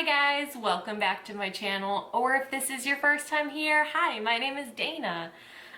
Hi guys, welcome back to my channel, or if this is your first time here, hi, my name is Dana.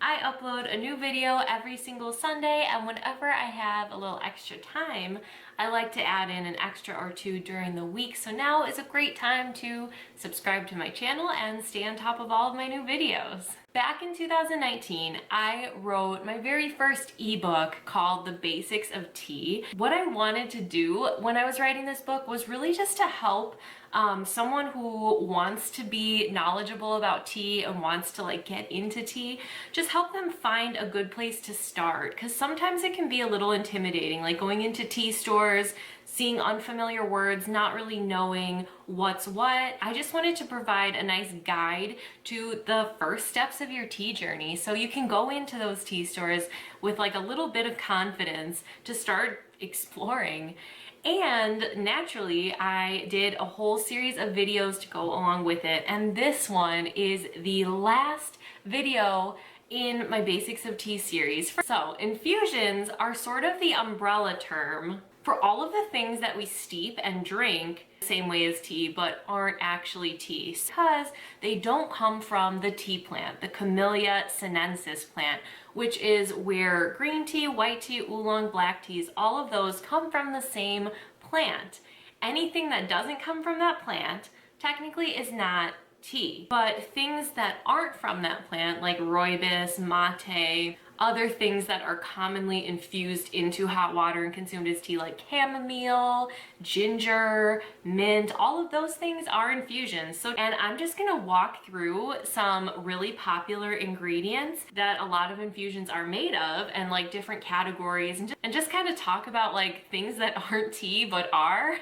I upload a new video every single Sunday, and whenever I have a little extra time, I like to add in an extra or two during the week, so now is a great time to subscribe to my channel and stay on top of all of my new videos. Back in 2019, I wrote my very first ebook called The Basics of Tea. What I wanted to do when I was writing this book was really just to help someone who wants to be knowledgeable about tea and wants to get into tea, just help them find a good place to start, because sometimes it can be a little intimidating, like going into tea stores, seeing unfamiliar words, not really knowing what's what. I just wanted to provide a nice guide to the first steps of your tea journey, so you can go into those tea stores with a little bit of confidence to start exploring. And naturally, I did a whole series of videos to go along with it, and this one is the last video in my Basics of Tea series. So infusions are sort of the umbrella term for all of the things that we steep and drink the same way as tea, but aren't actually tea, because they don't come from the tea plant, the Camellia sinensis plant, which is where green tea, white tea, oolong, black teas, all of those come from the same plant. Anything that doesn't come from that plant technically is not tea, but things that aren't from that plant, like rooibos, mate, other things that are commonly infused into hot water and consumed as tea, like chamomile, ginger, mint, all of those things are infusions. And I'm just gonna walk through some really popular ingredients that a lot of infusions are made of, and different categories, and just kind of talk about things that aren't tea but are.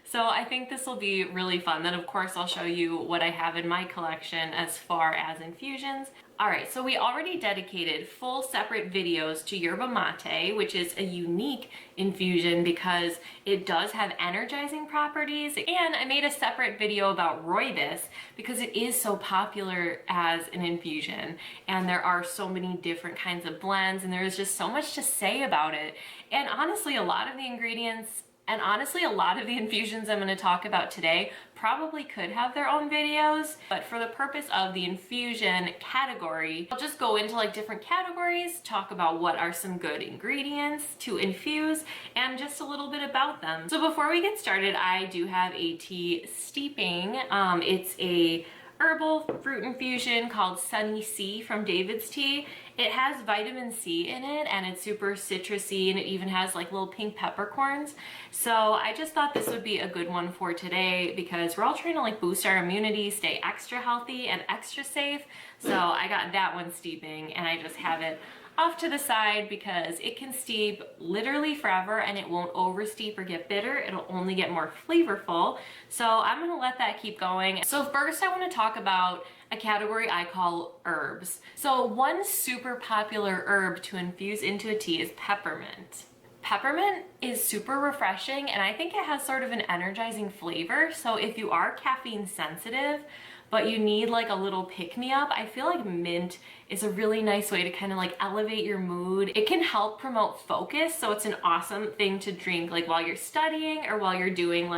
So I think this will be really fun. Then of course I'll show you what I have in my collection as far as infusions. Alright, so we already dedicated full separate videos to yerba mate, which is a unique infusion because it does have energizing properties, and I made a separate video about rooibos because it is so popular as an infusion, and there are so many different kinds of blends, and there is just so much to say about it. And honestly, a lot of the ingredients and honestly, a lot of the infusions I'm going to talk about today probably could have their own videos, but for the purpose of the infusion category, I'll just go into different categories, talk about what are some good ingredients to infuse, and just a little bit about them. So before we get started, I do have a tea steeping. It's a herbal fruit infusion called Sunny C from David's Tea. It has vitamin C in it, and it's super citrusy, and it even has little pink peppercorns. So I just thought this would be a good one for today because we're all trying to boost our immunity, stay extra healthy and extra safe. So I got that one steeping, and I just have it off to the side because it can steep literally forever and it won't over steep or get bitter. It'll only get more flavorful. So I'm gonna let that keep going. So first I want to talk about a category I call herbs. So one super popular herb to infuse into a tea is peppermint. Peppermint is super refreshing, and I think it has sort of an energizing flavor. So if you are caffeine sensitive, but you need a little pick-me-up, I feel like mint is a really nice way to kind of elevate your mood. It can help promote focus, so it's an awesome thing to drink while you're studying or while you're doing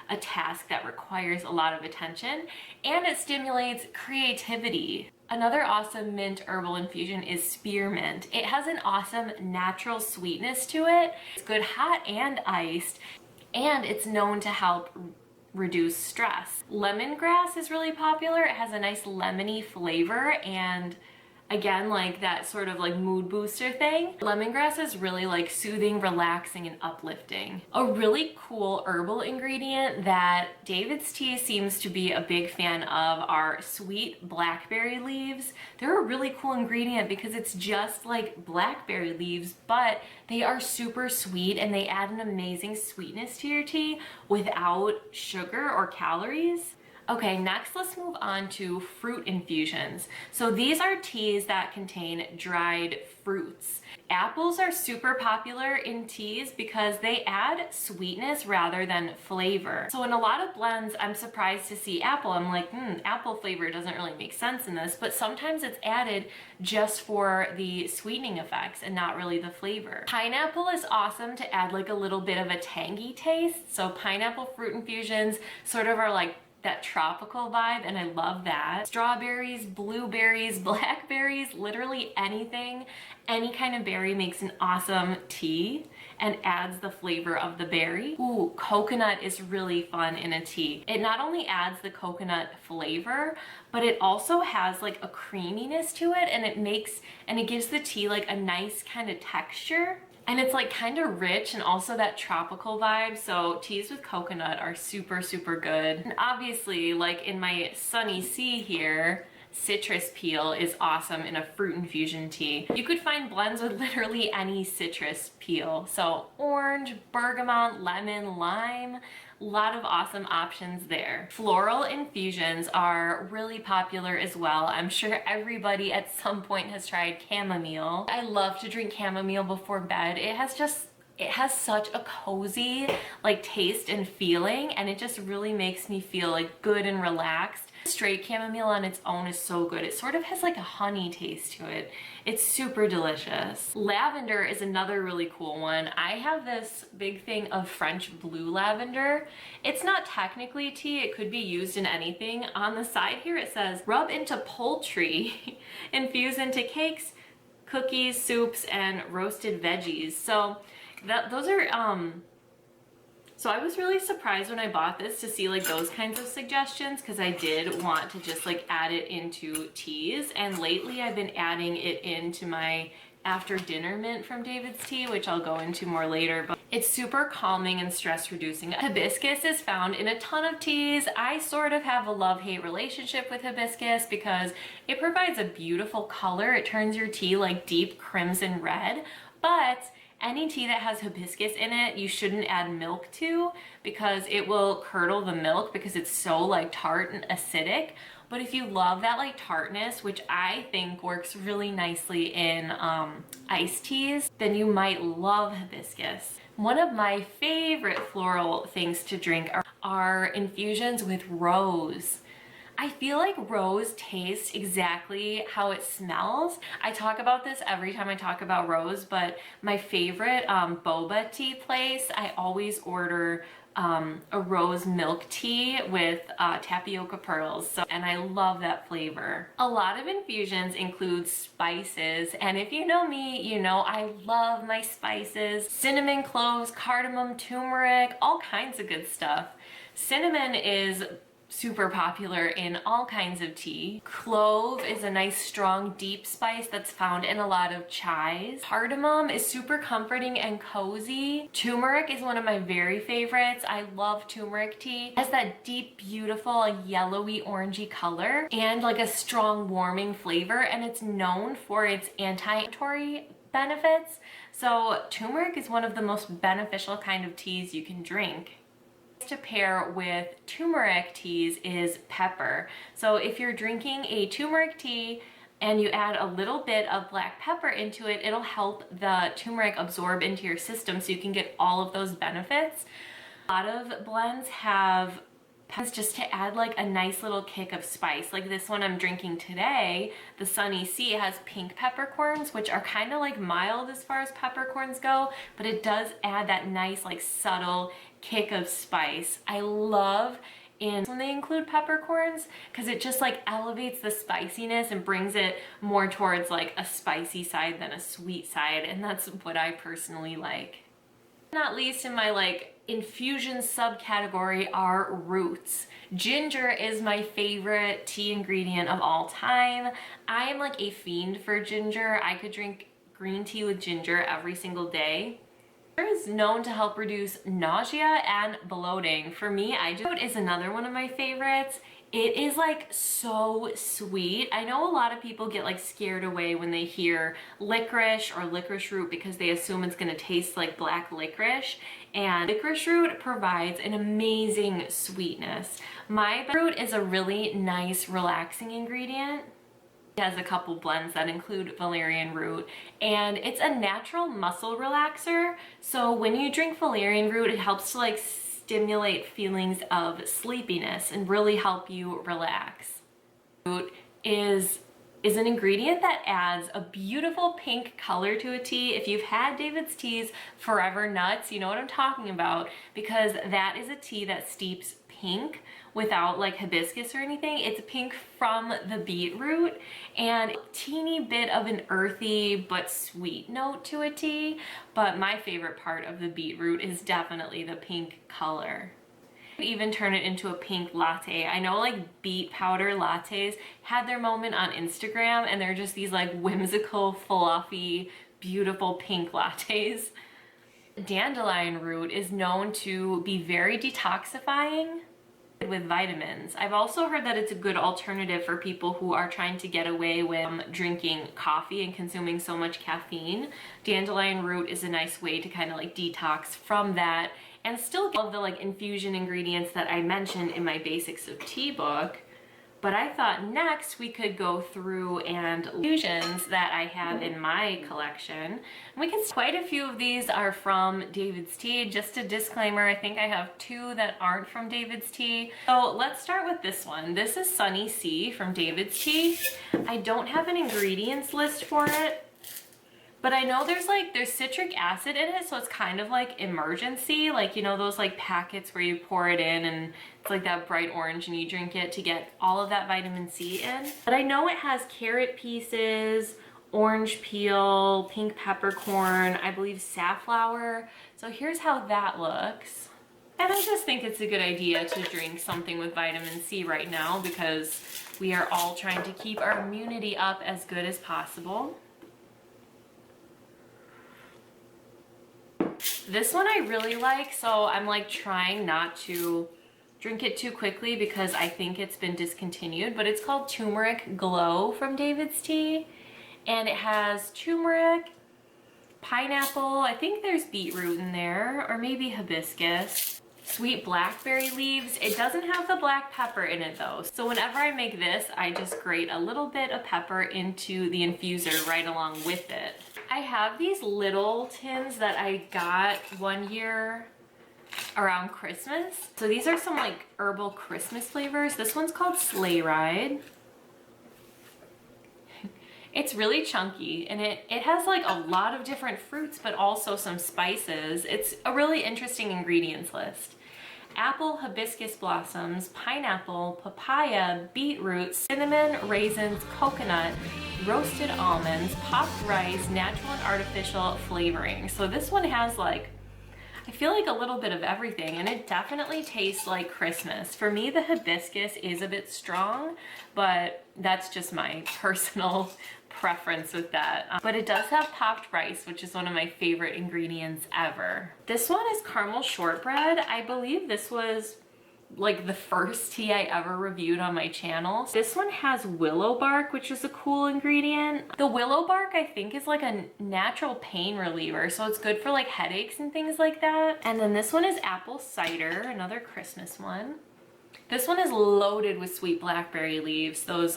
a task that requires a lot of attention, and it stimulates creativity. Another awesome mint herbal infusion is spearmint. It has an awesome natural sweetness to it. It's good hot and iced, and it's known to help reduce stress. Lemongrass is really popular. It has a nice lemony flavor, and again, that sort of mood booster thing. Lemongrass is really soothing, relaxing, and uplifting. A really cool herbal ingredient that David's Tea seems to be a big fan of are sweet blackberry leaves. They're a really cool ingredient because it's just like blackberry leaves, but they are super sweet and they add an amazing sweetness to your tea without sugar or calories. Okay, next let's move on to fruit infusions. So these are teas that contain dried fruits. Apples are super popular in teas because they add sweetness rather than flavor. So in a lot of blends, I'm surprised to see apple. I'm like, apple flavor doesn't really make sense in this, but sometimes it's added just for the sweetening effects and not really the flavor. Pineapple is awesome to add like a little bit of a tangy taste. So pineapple fruit infusions sort of are like that tropical vibe, and I love that. Strawberries, blueberries, blackberries, literally anything, any kind of berry makes an awesome tea and adds the flavor of the berry. Ooh, coconut is really fun in a tea. It not only adds the coconut flavor, but it also has like a creaminess to it, and it gives the tea like a nice kind of texture. And it's like kind of rich and also that tropical vibe. So teas with coconut are super, super good. And obviously, like in my Sunny C here, citrus peel is awesome in a fruit infusion tea. You could find blends with literally any citrus peel. So orange, bergamot, lemon, lime, a lot of awesome options there. Floral infusions are really popular as well. I'm sure everybody at some point has tried chamomile. I love to drink chamomile before bed. It has such a cozy like taste and feeling, and it just really makes me feel like good and relaxed. Straight chamomile on its own is so good. It sort of has like a honey taste to it. It's super delicious. Lavender is another really cool one. I have this big thing of French blue lavender. It's not technically tea. It could be used in anything. On the side here it says, rub into poultry, infuse into cakes, cookies, soups, and roasted veggies. So those are, so I was really surprised when I bought this to see like those kinds of suggestions, because I did want to just like add it into teas, and lately I've been adding it into my after dinner mint from David's Tea, which I'll go into more later, but it's super calming and stress reducing. Hibiscus is found in a ton of teas. I sort of have a love-hate relationship with hibiscus because it provides a beautiful color. It turns your tea like deep crimson red, but any tea that has hibiscus in it, you shouldn't add milk to, because it will curdle the milk because it's so like tart and acidic. But if you love that like tartness, which I think works really nicely in iced teas, then you might love hibiscus. One of my favorite floral things to drink are infusions with rose. I feel like rose tastes exactly how it smells. I talk about this every time I talk about rose, but my favorite boba tea place, I always order a rose milk tea with tapioca pearls, and I love that flavor. A lot of infusions include spices, and if you know me, you know I love my spices. Cinnamon, cloves, cardamom, turmeric, all kinds of good stuff. Cinnamon is super popular in all kinds of tea. Clove is a nice strong deep spice that's found in a lot of chais. Cardamom is super comforting and cozy. Turmeric is one of my very favorites. I love turmeric tea. It has that deep, beautiful, yellowy, orangey color and like a strong warming flavor, and it's known for its anti-inflammatory benefits. So turmeric is one of the most beneficial kind of teas you can drink. To pair with turmeric teas is pepper. So if you're drinking a turmeric tea and you add a little bit of black pepper into it, it'll help the turmeric absorb into your system so you can get all of those benefits. A lot of blends have peppers just to add like a nice little kick of spice. Like this one I'm drinking today, the Sunny C, has pink peppercorns, which are kind of like mild as far as peppercorns go, but it does add that nice like subtle kick of spice. I love when they include peppercorns because it just like elevates the spiciness and brings it more towards like a spicy side than a sweet side, and that's what I personally like. Not least in my like infusion subcategory are roots. Ginger is my favorite tea ingredient of all time. I am like a fiend for ginger. I could drink green tea with ginger every single day. Is known to help reduce nausea and bloating. For me, is another one of my favorites. It is like so sweet. I know a lot of people get like scared away when they hear licorice or licorice root because they assume it's gonna taste like black licorice, and licorice root provides an amazing sweetness. My root is a really nice relaxing ingredient. It has a couple blends that include valerian root, and it's a natural muscle relaxer. So when you drink valerian root, it helps to like stimulate feelings of sleepiness and really help you relax. Root is an ingredient that adds a beautiful pink color to a tea. If you've had David's Tea's Forever Nuts, you know what I'm talking about, because that is a tea that steeps pink without like hibiscus or anything. It's pink from the beetroot, and a teeny bit of an earthy but sweet note to a tea. But my favorite part of the beetroot is definitely the pink color. Even turn it into a pink latte. I know like beet powder lattes had their moment on Instagram, and they're just these like whimsical, fluffy, beautiful pink lattes. Dandelion root is known to be very detoxifying with vitamins. I've also heard that it's a good alternative for people who are trying to get away with drinking coffee and consuming so much caffeine. Dandelion root is a nice way to kind of like detox from that and still get all of the like infusion ingredients that I mentioned in my Basics of Tea book. But I thought next we could go through and infusions that I have in my collection. Quite a few of these are from David's Tea. Just a disclaimer, I think I have 2 that aren't from David's Tea. So let's start with this one. This is Sunny C from David's Tea. I don't have an ingredients list for it, but I know there's citric acid in it, so it's kind of like emergency, like, you know, those like packets where you pour it in and it's like that bright orange and you drink it to get all of that vitamin C in. But I know it has carrot pieces, orange peel, pink peppercorn, I believe safflower. So here's how that looks. And I just think it's a good idea to drink something with vitamin C right now because we are all trying to keep our immunity up as good as possible. This one I really like, so I'm like trying not to drink it too quickly because I think it's been discontinued, but it's called Turmeric Glow from David's Tea, and it has turmeric, pineapple, I think there's beetroot in there, or maybe hibiscus, sweet blackberry leaves. It doesn't have the black pepper in it though, so whenever I make this, I just grate a little bit of pepper into the infuser right along with it. I have these little tins that I got one year around Christmas. So these are some like herbal Christmas flavors. This one's called Sleigh Ride. It's really chunky, and it has like a lot of different fruits, but also some spices. It's a really interesting ingredients list. Apple, hibiscus blossoms, pineapple, papaya, beetroot, cinnamon, raisins, coconut, roasted almonds, popped rice, natural and artificial flavoring. So this one has like, I feel like a little bit of everything, and it definitely tastes like Christmas. For me, the hibiscus is a bit strong, but that's just my personal preference with that. But it does have popped rice, which is one of my favorite ingredients ever. This one is caramel shortbread. I believe this was like the first tea I ever reviewed on my channel. This one has willow bark, which is a cool ingredient. The willow bark I think is like a natural pain reliever, so it's good for like headaches and things like that. And then this one is apple cider, another Christmas one. This one is loaded with sweet blackberry leaves, those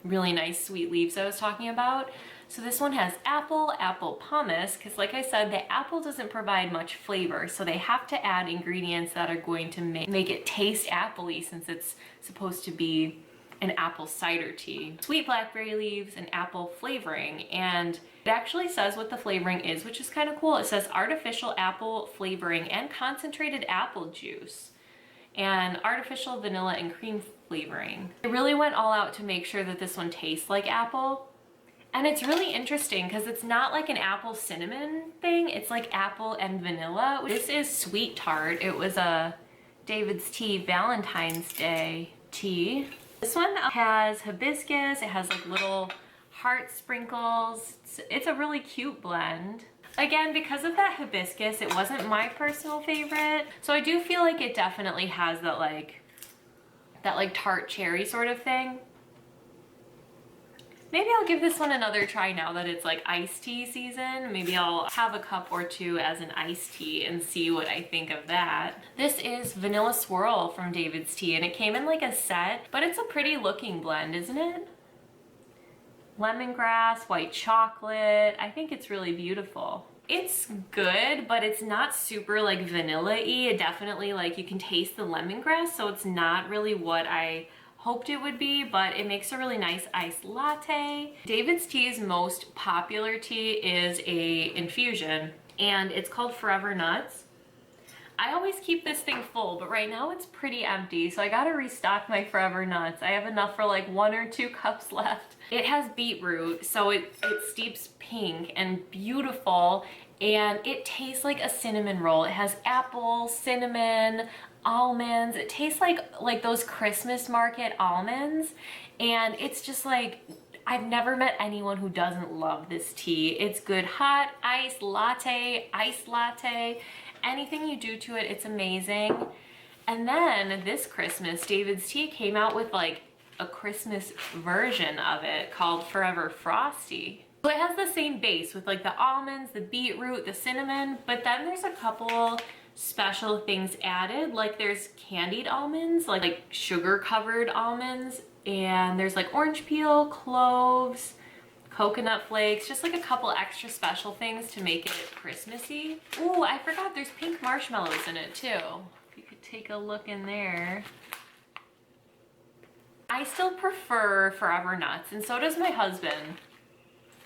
really nice sweet leaves I was talking about. So this one has apple pumice, because like I said, the apple doesn't provide much flavor, so they have to add ingredients that are going to make it taste appley, since it's supposed to be an apple cider tea. Sweet blackberry leaves and apple flavoring, and it actually says what the flavoring is, which is kind of cool. It says artificial apple flavoring and concentrated apple juice, and artificial vanilla and cream flavoring. I really went all out to make sure that this one tastes like apple. And it's really interesting because it's not like an apple cinnamon thing, it's like apple and vanilla. This is sweet tart. It was a David's Tea Valentine's Day tea. This one has hibiscus, it has like little heart sprinkles. It's a really cute blend. Again, because of that hibiscus, it wasn't my personal favorite. So I do feel like it definitely has that like tart cherry sort of thing. Maybe I'll give this one another try now that it's like iced tea season. Maybe I'll have a cup or two as an iced tea and see what I think of that. This is Vanilla Swirl from David's Tea, and it came in like a set, but it's a pretty looking blend, isn't it? Lemongrass, white chocolate. I think it's really beautiful. It's good, but it's not super like vanilla-y. It definitely, like, you can taste the lemongrass, so it's not really what I hoped it would be, but it makes a really nice iced latte. David's Tea's most popular tea is a infusion, and it's called Forever Nuts. I always keep this thing full, but right now it's pretty empty, so I gotta restock my Forever Nuts. I have enough for like 1 or 2 cups left. It has beetroot, so it steeps pink and beautiful, and it tastes like a cinnamon roll. It has apple, cinnamon, almonds. It tastes like those Christmas market almonds, and it's just like, I've never met anyone who doesn't love this tea. It's good hot, iced latte, anything you do to it, it's amazing. And then this Christmas, David's Tea came out with like a Christmas version of it called Forever Frosty. So it has the same base with like the almonds, the beetroot, the cinnamon, but then there's a couple special things added. Like there's candied almonds, like sugar covered almonds, and there's like orange peel, cloves, coconut flakes, just like a couple extra special things to make it Christmassy. Ooh, I forgot there's pink marshmallows in it too. If you could take a look in there. I still prefer Forever Nuts, and so does my husband.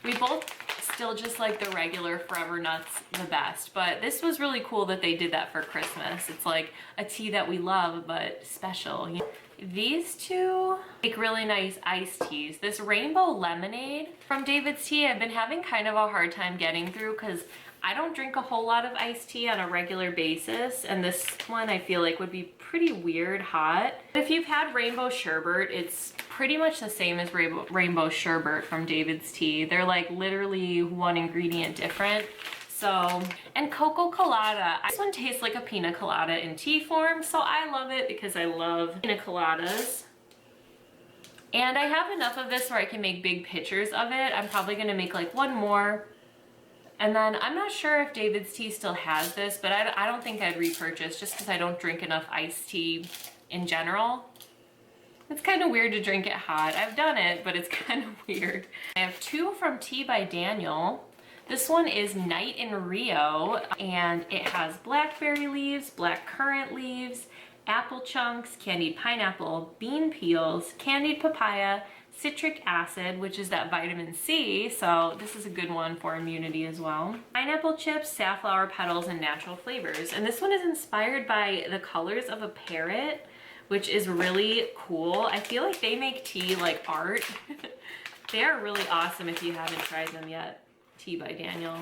We both still just like the regular Forever Nuts the best, but this was really cool that they did that for Christmas. It's like a tea that we love, but special. These two make really nice iced teas. This rainbow lemonade from David's Tea, I've been having kind of a hard time getting through because I don't drink a whole lot of iced tea on a regular basis, and this one I feel like would be pretty weird hot. If you've had rainbow sherbet, it's pretty much the same as rainbow sherbet from David's Tea. They're like literally one ingredient different. So, and cocoa colada. This one tastes like a pina colada in tea form, so I love it because I love pina coladas. And I have enough of this where I can make big pitchers of it. I'm probably gonna make like 1 more. And then I'm not sure if David's Tea still has this, but I don't think I'd repurchase just because I don't drink enough iced tea in general. It's kind of weird to drink it hot. I've done it, but it's kind of weird. I have 2 from Tea by Daniel. This one is Night in Rio, and it has blackberry leaves, black currant leaves, apple chunks, candied pineapple, bean peels, candied papaya, citric acid, which is that vitamin C, so this is a good one for immunity as well. Pineapple chips, safflower petals, and natural flavors. And this one is inspired by the colors of a parrot, which is really cool. I feel like they make tea like art. They are really awesome if you haven't tried them yet. Tea by Daniel.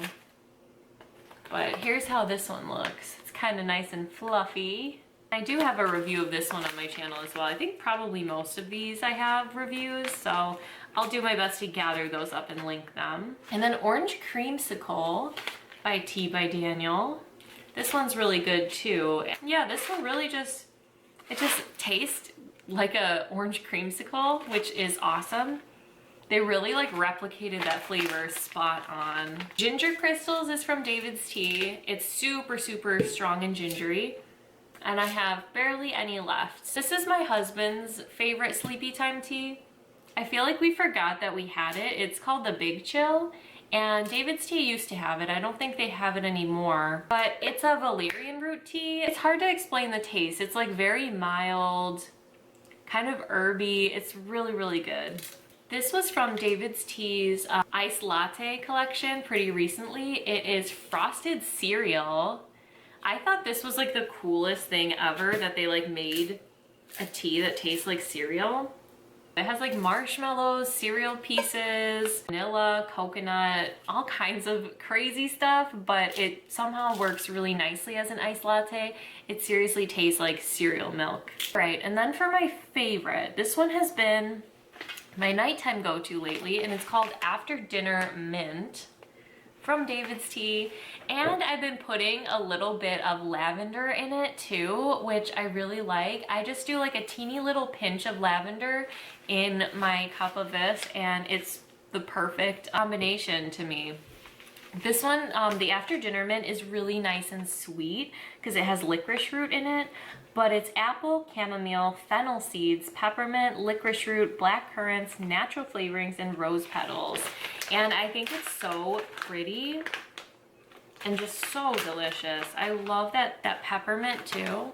But here's how this one looks. It's kind of nice and fluffy. I do have a review of this one on my channel as well. I think probably most of these I have reviews, so I'll do my best to gather those up and link them. And then Orange Creamsicle by Tea by Daniel. This one's really good too. Yeah, this one really just tastes like a orange creamsicle, which is awesome. They really like replicated that flavor spot on. Ginger Crystals is from David's Tea. It's super, super strong and gingery. And I have barely any left. This is my husband's favorite sleepy time tea. I feel like we forgot that we had it. It's called the Big Chill, and David's Tea used to have it. I don't think they have it anymore, but it's a valerian root tea. It's hard to explain the taste. It's like very mild, kind of herby. It's really, really good. This was from David's Tea's iced latte collection pretty recently. It is frosted cereal. I thought this was like the coolest thing ever, that they like made a tea that tastes like cereal. It has like marshmallows, cereal pieces, vanilla, coconut, all kinds of crazy stuff, but it somehow works really nicely as an iced latte. It seriously tastes like cereal milk. Right, and then for my favorite, this one has been my nighttime go-to lately, and it's called After Dinner Mint from David's Tea, and I've been putting a little bit of lavender in it too, which I really like. I just do like a teeny little pinch of lavender in my cup of this, and it's the perfect combination to me. This one, the after dinner mint, is really nice and sweet because it has licorice root in it, but it's apple, chamomile, fennel seeds, peppermint, licorice root, black currants, natural flavorings, and rose petals. And I think it's so pretty and just so delicious. I love that peppermint too.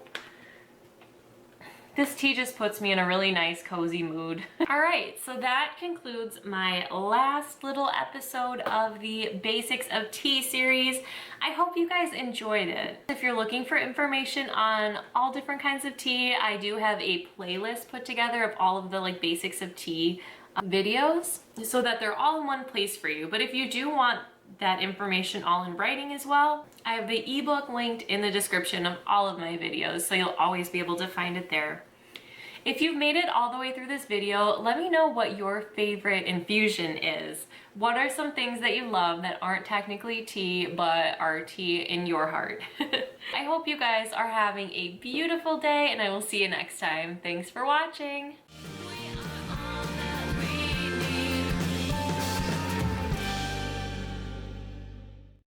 This tea just puts me in a really nice, cozy mood. All right, so that concludes my last little episode of the Basics of Tea series. I hope you guys enjoyed it. If you're looking for information on all different kinds of tea, I do have a playlist put together of all of the like Basics of Tea videos so that they're all in one place for you. But if you do want that information all in writing as well, I have the ebook linked in the description of all of my videos, so you'll always be able to find it there. If you've made it all the way through this video, let me know what your favorite infusion is. What are some things that you love that aren't technically tea, but are tea in your heart? I hope you guys are having a beautiful day, and I will see you next time. Thanks for watching.